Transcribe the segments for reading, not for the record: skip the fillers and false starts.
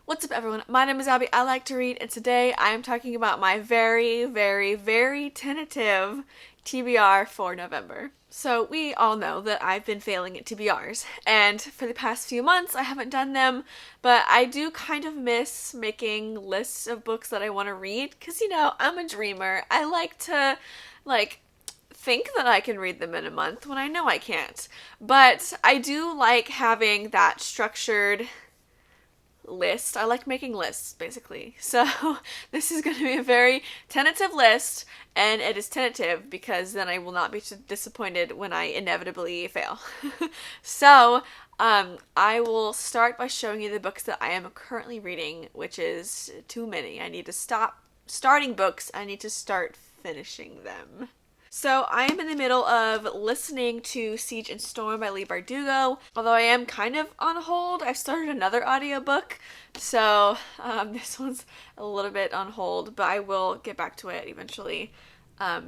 What's up, everyone? My name is Abby. I like to read, and today I am talking about my very, very, very tentative TBR for November. So, we all know that I've been failing at TBRs, and for the past few months I haven't done them, but I do kind of miss making lists of books that I want to read, because, I'm a dreamer. I like to, think that I can read them in a month when I know I can't. But I do like having that structured list. I like making lists, basically. So this is going to be a very tentative list, and it is tentative because then I will not be disappointed when I inevitably fail. So I will start by showing you the books that I am currently reading, which is too many. I need to stop starting books. I need to start finishing them. So I am in the middle of listening to Siege and Storm by Leigh Bardugo. Although I am kind of on hold, I've started another audiobook. So this one's a little bit on hold, but I will get back to it eventually.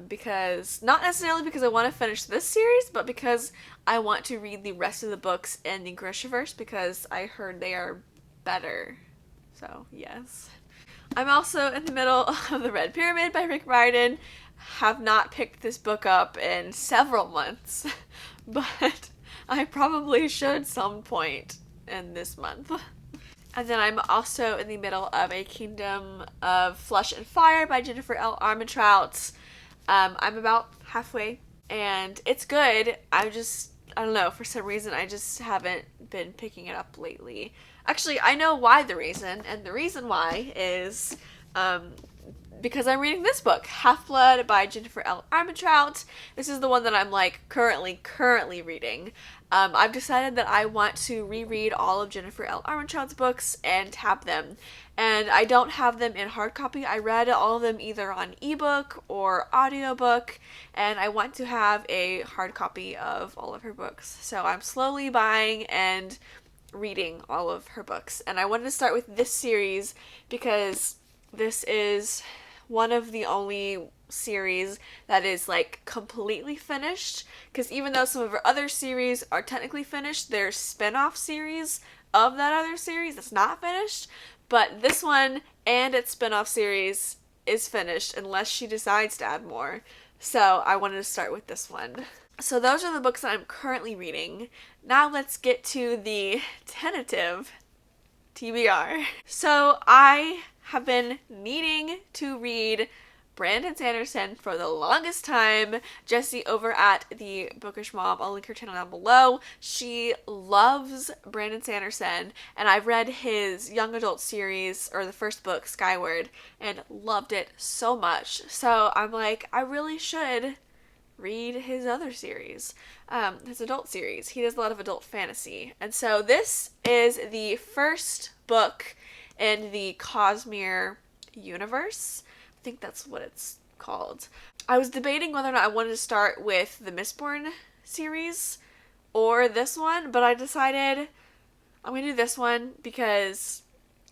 Because, not necessarily because I want to finish this series, but because I want to read the rest of the books in the Grishaverse because I heard they are better. So, yes. I'm also in the middle of The Red Pyramid by Rick Riordan. Have not picked this book up in several months, but I probably should some point in this month. And then I'm also in the middle of A Kingdom of Flesh and Fire by Jennifer L. Armentrout. I'm about halfway, and it's good. I don't know, for some reason I just haven't been picking it up lately. Actually, I know why the reason, and the reason why is because I'm reading this book, Half-Blood by Jennifer L. Armentrout. This is the one that I'm currently reading. I've decided that I want to reread all of Jennifer L. Armentrout's books and have them. And I don't have them in hard copy. I read all of them either on ebook or audiobook, and I want to have a hard copy of all of her books. So I'm slowly buying and reading all of her books. And I wanted to start with this series because this is one of the only series that is completely finished, because even though some of her other series are technically finished, there's spin-off series of that other series that's not finished, but this one and its spin-off series is finished unless she decides to add more. So I wanted to start with this one. So those are the books that I'm currently reading. Now let's get to the tentative TBR. So I have been needing to read Brandon Sanderson for the longest time. Jessi over at the Bookish Mom, I'll link her channel down below. She loves Brandon Sanderson, and I've read his young adult series, or the first book, Skyward, and loved it so much. So I'm like, I really should read his other series, his adult series. He does a lot of adult fantasy. And so this is the first book in the Cosmere universe. I think that's what it's called. I was debating whether or not I wanted to start with the Mistborn series or this one, but I decided I'm going to do this one because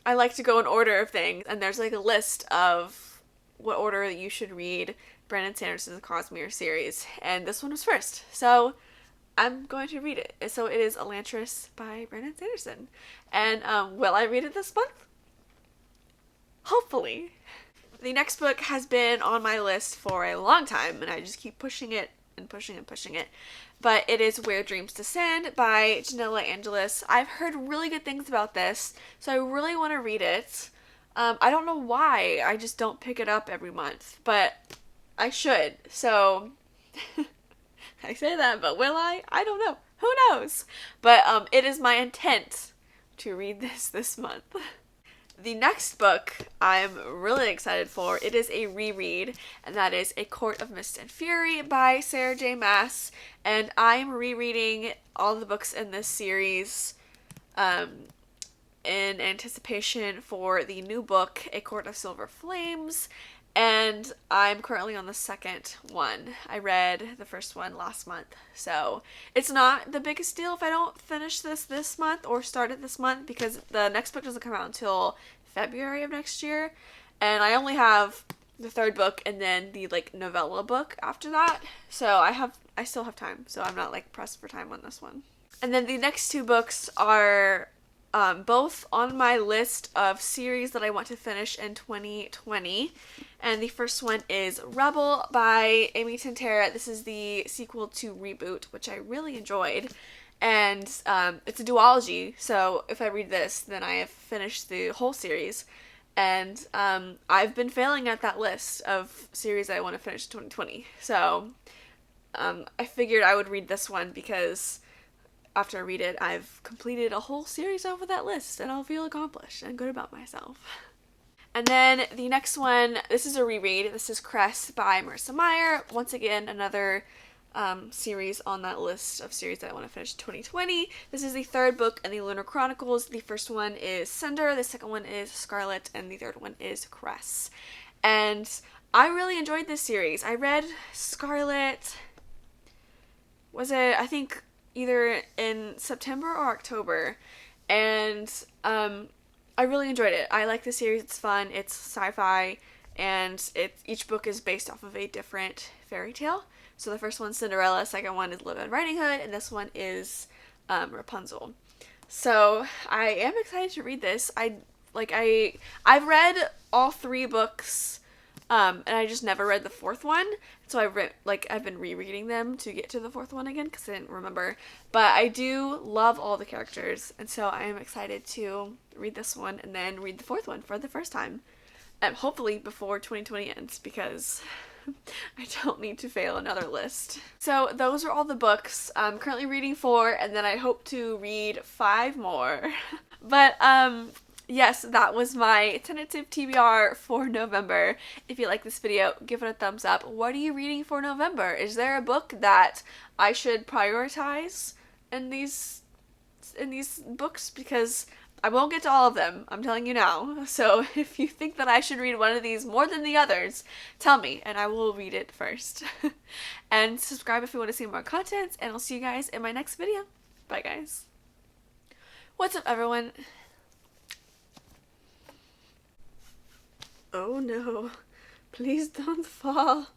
I like to go in order of things, and there's a list of what order you should read Brandon Sanderson's Cosmere series, and this one was first, so I'm going to read it. So it is Elantris by Brandon Sanderson, and will I read it this month? Hopefully. The next book has been on my list for a long time, and I just keep pushing it and pushing and pushing it. But it is Where Dreams Descend by Janella Angelis. I've heard really good things about this, so I really want to read it. I don't know why I just don't pick it up every month, but I should. So I say that, but will I? I don't know. Who knows? But it is my intent to read this month. The next book I'm really excited for. It is a reread, and that is A Court of Mist and Fury by Sarah J. Maas. And I'm rereading all the books in this series in anticipation for the new book, A Court of Silver Flames. And I'm currently on the second one. I read the first one last month. So it's not the biggest deal if I don't finish this month or start it this month, because the next book doesn't come out until February of next year. And I only have the third book and then the novella book after that. So I still have time. So I'm not pressed for time on this one. And then the next two books are both on my list of series that I want to finish in 2020. And the first one is Rebel by Amy Tintera. This is the sequel to Reboot, which I really enjoyed. And it's a duology, so if I read this, then I have finished the whole series. And I've been failing at that list of series I want to finish in 2020. So I figured I would read this one because after I read it, I've completed a whole series over that list, and I'll feel accomplished and good about myself. And then the next one, this is a reread. This is Cress by Marissa Meyer. Once again, another series on that list of series that I want to finish in 2020. This is the third book in the Lunar Chronicles. The first one is Cinder, the second one is Scarlet, and the third one is Cress. And I really enjoyed this series. I read Scarlet, I think either in September or October, and I really enjoyed it. I like the series. It's fun. It's sci-fi, and each book is based off of a different fairy tale. So the first one's Cinderella, second one is Little Red Riding Hood, and this one is Rapunzel. So I am excited to read this. I've read all three books, and I just never read the fourth one. So I've been rereading them to get to the fourth one again because I didn't remember. But I do love all the characters, and so I am excited to read this one and then read the fourth one for the first time. Hopefully before 2020 ends, because I don't need to fail another list. So those are all the books. I'm currently reading 4, and then I hope to read 5 more. But yes, that was my tentative TBR for November. If you like this video, give it a thumbs up. What are you reading for November? Is there a book that I should prioritize in these books? Because I won't get to all of them, I'm telling you now. So if you think that I should read one of these more than the others, tell me and I will read it first. And subscribe if you want to see more content, and I'll see you guys in my next video. Bye guys. What's up everyone? Oh no, please don't fall.